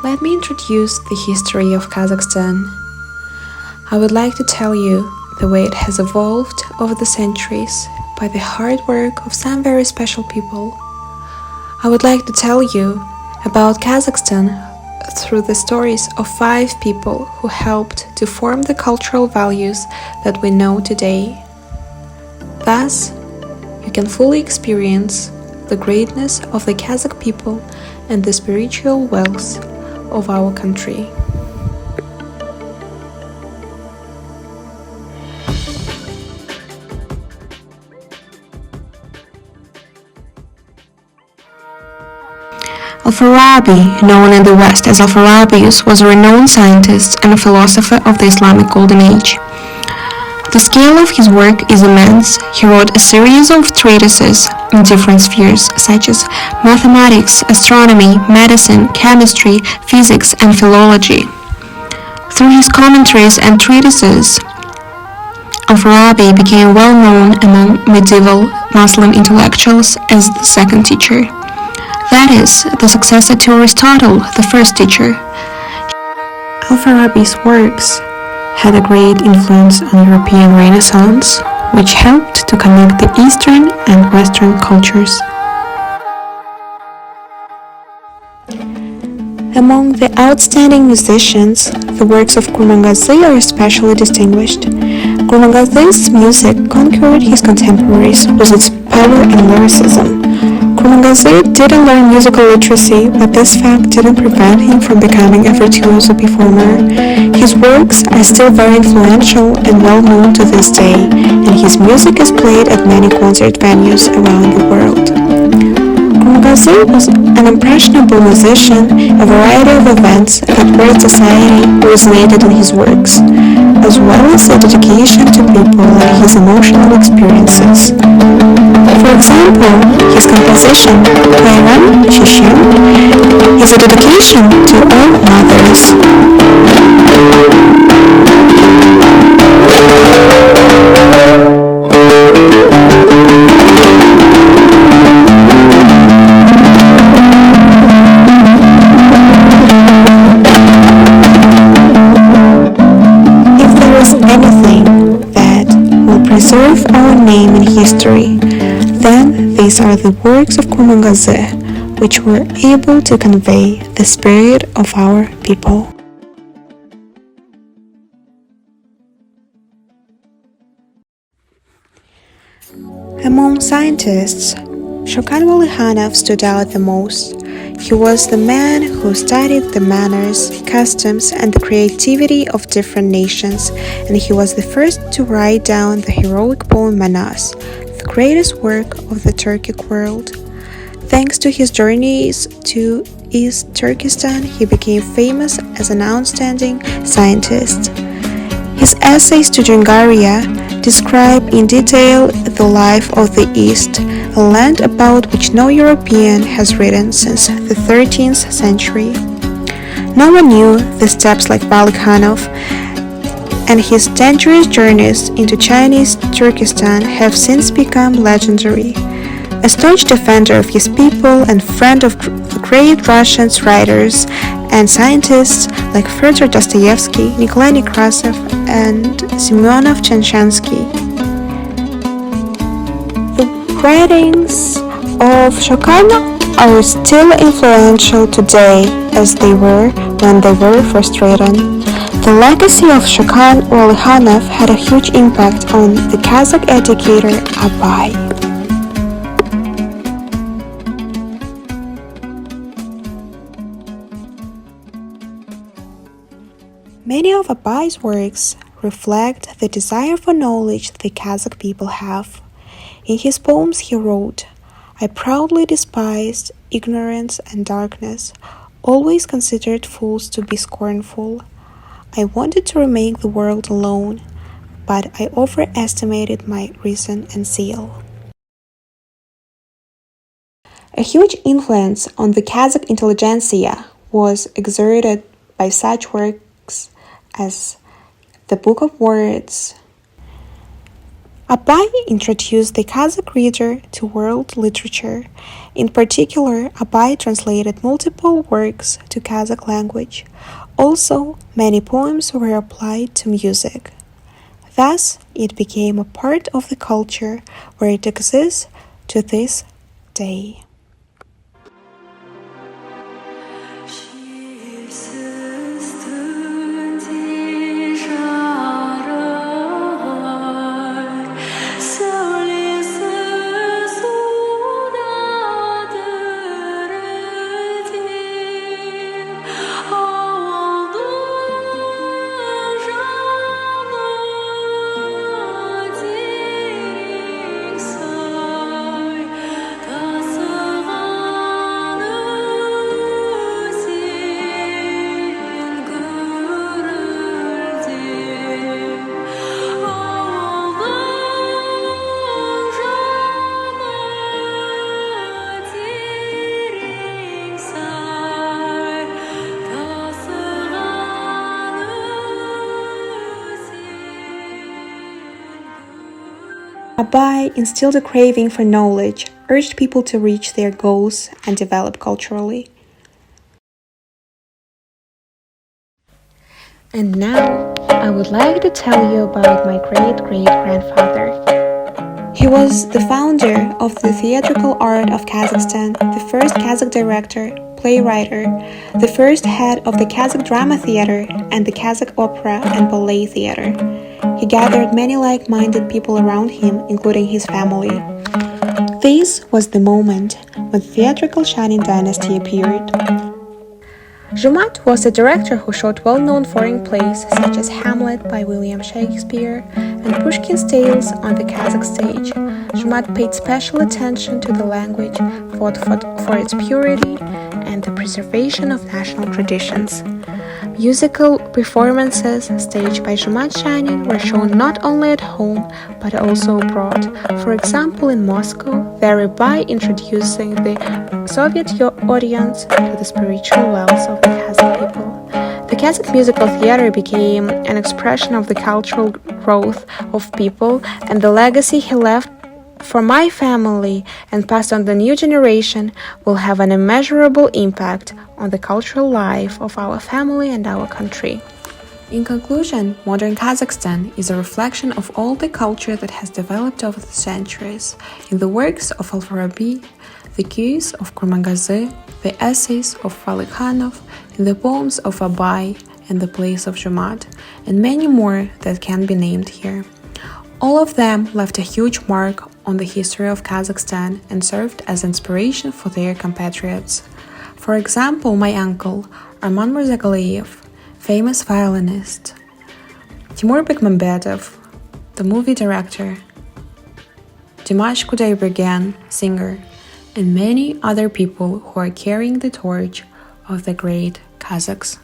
Let me introduce the history of Kazakhstan. I would like to tell you the way it has evolved over the centuries by the hard work of some very special people. I would like to tell you about Kazakhstan through the stories of 5 people who helped to form the cultural values that we know today. Thus, you can fully experience the greatness of the Kazakh people and the spiritual wealth of our country. Al-Farabi, known in the West as Al-Farabius, was a renowned scientist and a philosopher of the Islamic Golden Age. The scale of his work is immense. He wrote a series of treatises in different spheres, such as mathematics, astronomy, medicine, chemistry, physics, and philology. Through his commentaries and treatises, Al-Farabi became well known among medieval Muslim intellectuals as the second teacher. That is, the successor to Aristotle, the first teacher. Al-Farabi's works had a great influence on European Renaissance, which helped to connect the Eastern and Western cultures. Among the outstanding musicians, the works of Kurmangazi are especially distinguished. Kurmangazi's music conquered his contemporaries with its power and lyricism. Kurmangazi didn't learn musical literacy, but this fact didn't prevent him from becoming a virtuoso performer. His works are still very influential and well known to this day, and his music is played at many concert venues around the world. Kurmangazi was an impressionable musician. A variety of events that were in society resonated in his works, as well as a dedication to people and his emotional experiences. For example, his composition, Bayram Shishim, is a dedication to all mothers. If there is anything that will preserve our name in history, then these are the works of Kurmangazi, which were able to convey the spirit of our people. Among scientists, Shokan Walihanoff stood out the most. He was the man who studied the manners, customs, and the creativity of different nations, and he was the first to write down the heroic poem Manas, the greatest work of the Turkic world. Thanks to his journeys to East Turkestan, he became famous as an outstanding scientist. His essays to Jungaria describe in detail the life of the East, a land about which no European has written since the 13th century. No one knew the steppes like Balikhanov, and his dangerous journeys into Chinese Turkestan have since become legendary. A staunch defender of his people and friend of the great Russian writers and scientists like Fyodor Dostoevsky, Nikolai Nekrasov, and Semyonov Chanshansky. The writings of Shokan are still influential today as they were when they were first written. The legacy of Shokan Walihanoff had a huge impact on the Kazakh educator Abay. Many of Abay's works reflect the desire for knowledge the Kazakh people have. In his poems he wrote, "I proudly despised ignorance and darkness, always considered fools to be scornful. I wanted to remake the world alone, but I overestimated my reason and zeal." A huge influence on the Kazakh intelligentsia was exerted by such works. works, as the Book of Words, Abay introduced the Kazakh reader to world literature. In particular, Abay translated multiple works to Kazakh language. Also, many poems were applied to music. Thus, it became a part of the culture where it exists to this day. Abay instilled a craving for knowledge, urged people to reach their goals and develop culturally. And now, I would like to tell you about my great-great-grandfather. He was the founder of the theatrical art of Kazakhstan, the first Kazakh director, playwright, the first head of the Kazakh drama theater and the Kazakh opera and ballet theater. He gathered many like-minded people around him, including his family. This was the moment when the theatrical shining dynasty appeared. Jumat was a director who shot well-known foreign plays such as Hamlet by William Shakespeare and Pushkin's tales on the Kazakh stage. Jumat paid special attention to the language, fought for its purity and the preservation of national traditions. Musical performances staged by Jumat Shining were shown not only at home but also abroad. For example, in Moscow, thereby introducing the Soviet audience to the spiritual wells of the Kazakh people. The Kazakh musical theater became an expression of the cultural growth of people and the legacy he left for my family and passed on the new generation will have an immeasurable impact on the cultural life of our family and our country. In conclusion, modern Kazakhstan is a reflection of all the culture that has developed over the centuries. In the works of Al-Farabi, the cues of Kurmangazy, the essays of Falikhanov, in the poems of Abay and the plays of Jumat, and many more that can be named here. All of them left a huge mark on the history of Kazakhstan and served as inspiration for their compatriots. For example, my uncle, Arman Mirzagaliev, famous violinist, Timur Bekmambetov, the movie director, Dimash Kudaibergen, singer, and many other people who are carrying the torch of the great Kazakhs.